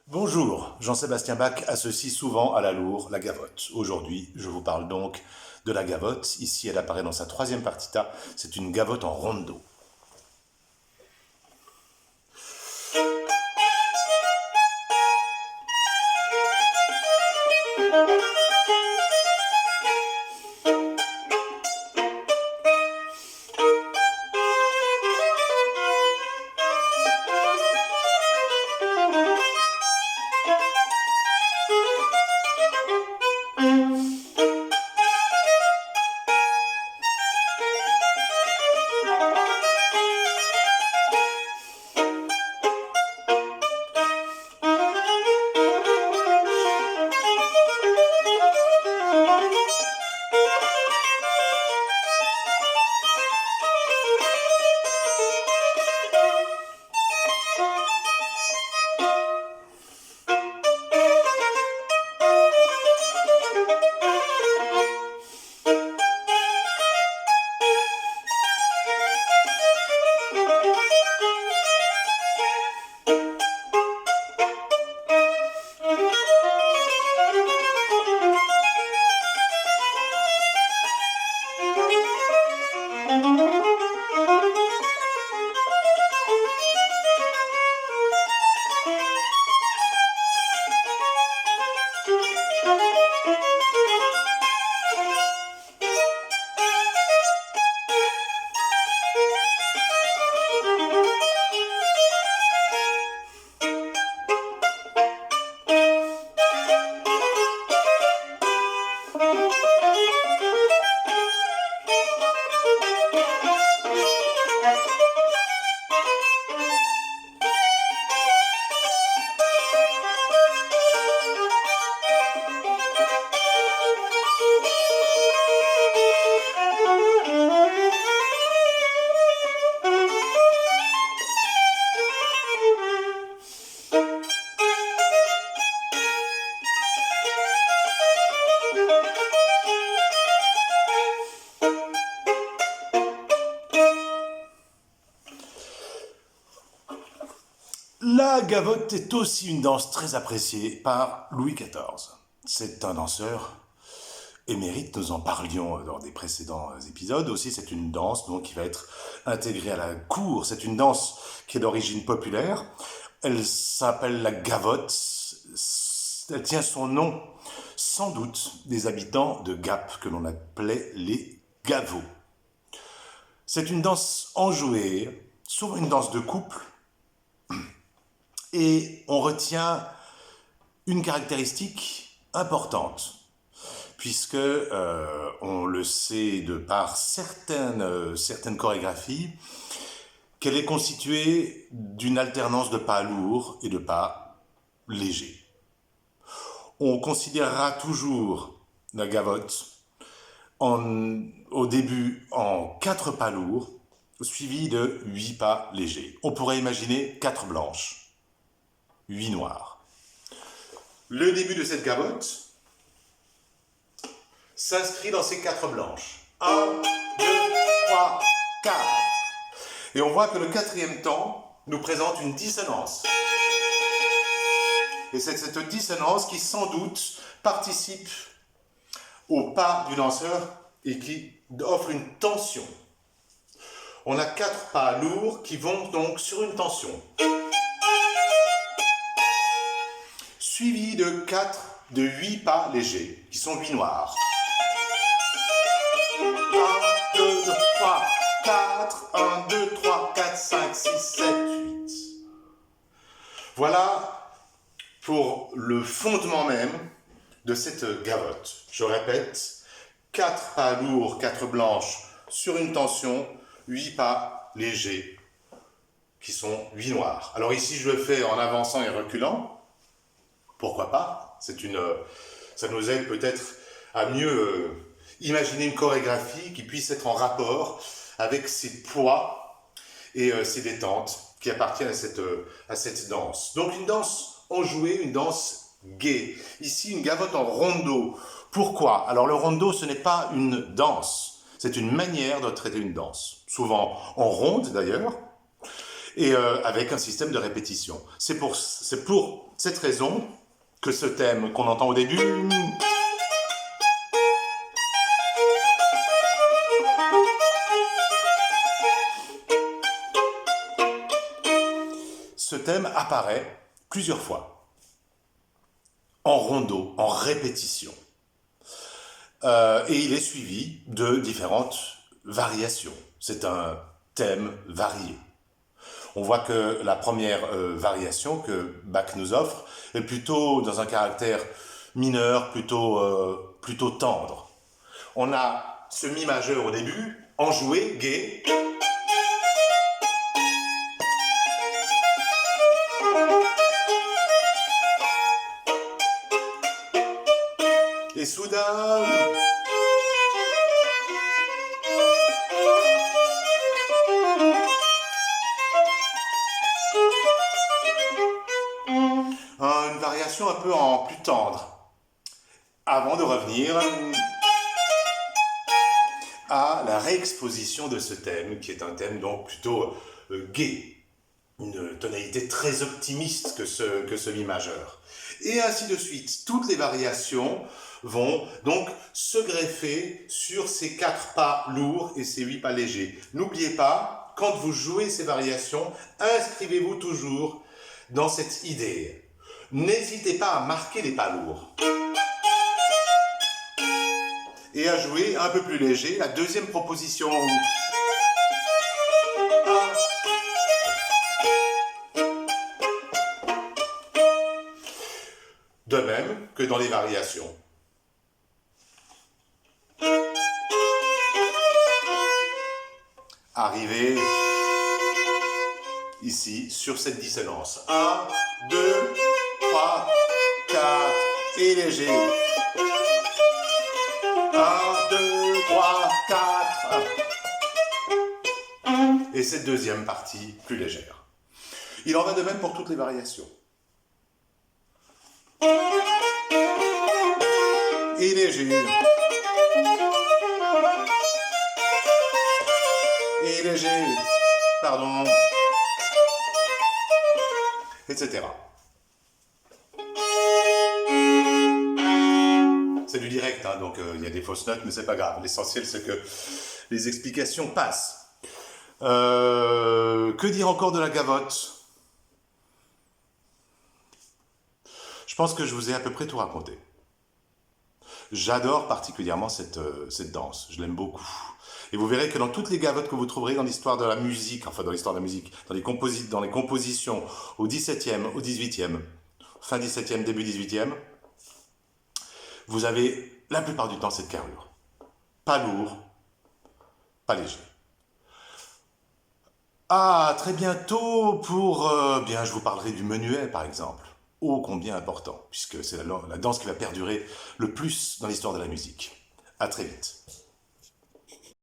Bonjour, Jean-Sébastien Bach associe souvent à la lour la gavotte. Aujourd'hui, je vous parle donc de la gavotte. Ici, elle apparaît dans sa troisième partita. C'est une gavotte en rondo. La gavotte est aussi une danse très appréciée par Louis XIV. C'est un danseur émérite, nous en parlions dans des précédents épisodes. Aussi, c'est une danse donc, qui va être intégrée à la cour. C'est une danse qui est d'origine populaire. Elle s'appelle la gavotte. Elle tient son nom, sans doute, des habitants de Gap, que l'on appelait les gavots. C'est une danse enjouée, souvent une danse de couple, et on retient une caractéristique importante, puisque on le sait de par certaines chorégraphies, qu'elle est constituée d'une alternance de pas lourds et de pas légers. On considérera toujours la gavotte au début en 4 pas lourds, suivis de 8 pas légers. On pourrait imaginer 4 blanches, 8 noirs. Le début de cette gavotte s'inscrit dans ces 4 blanches. 1, 2, 3, 4. Et on voit que le quatrième temps nous présente une dissonance. Et c'est cette dissonance qui, sans doute, participe au pas du danseur et qui offre une tension. On a 4 pas lourds qui vont donc sur une tension, suivi de 8 pas légers, qui sont 8 noirs. 1, 2, 3, 4, 1, 2, 3, 4, 5, 6, 7, 8. Voilà pour le fondement même de cette gavotte. Je répète, 4 pas lourds, 4 blanches sur une tension, 8 pas légers, qui sont 8 noirs. Alors ici, je le fais en avançant et reculant. Pourquoi pas? Ça nous aide peut-être à mieux imaginer une chorégraphie qui puisse être en rapport avec ses poids et ses détentes qui appartiennent à cette danse. Donc une danse enjouée, une danse gaie. Ici, une gavotte en rondo. Pourquoi? Alors le rondo, ce n'est pas une danse, c'est une manière de traiter une danse. Souvent en ronde d'ailleurs, et avec un système de répétition. C'est pour cette raison que ce thème qu'on entend au début ce thème apparaît plusieurs fois, en rondeau, en répétition. Et il est suivi de différentes variations. C'est un thème varié. On voit que la première variation que Bach nous offre est plutôt dans un caractère mineur, plutôt tendre. On a ce mi majeur au début, enjoué, gai. Et soudain, une variation un peu en plus tendre, avant de revenir à la réexposition de ce thème, qui est un thème donc plutôt gai, une tonalité très optimiste que ce mi majeur. Et ainsi de suite. Toutes les variations vont donc se greffer sur ces 4 pas lourds et ces 8 pas légers. N'oubliez pas, quand vous jouez ces variations, inscrivez-vous toujours dans cette idée. N'hésitez pas à marquer les pas lourds. Et à jouer un peu plus léger, la deuxième proposition. De même que dans les variations. Arrivez ici sur cette dissonance. 1, 2, 3, 4 et léger. 1, 2, 3, 4. Et cette deuxième partie plus légère. Il en va de même pour toutes les variations. Et léger. Et léger. Pardon. Etc. C'est du direct, hein, donc il y a des fausses notes, mais c'est pas grave. L'essentiel, c'est que les explications passent. Que dire encore de la gavotte ? Je pense que je vous ai à peu près tout raconté. J'adore particulièrement cette danse, je l'aime beaucoup. Et vous verrez que dans toutes les gavottes que vous trouverez dans l'histoire de la musique, enfin dans l'histoire de la musique, dans les compositions au XVIIe, au XVIIIe, fin XVIIe, début XVIIIe, vous avez la plupart du temps cette carrure. Pas lourd, pas léger. À très bientôt pour, je vous parlerai du menuet par exemple. Ô combien important, puisque c'est la danse qui va perdurer le plus dans l'histoire de la musique. À très vite.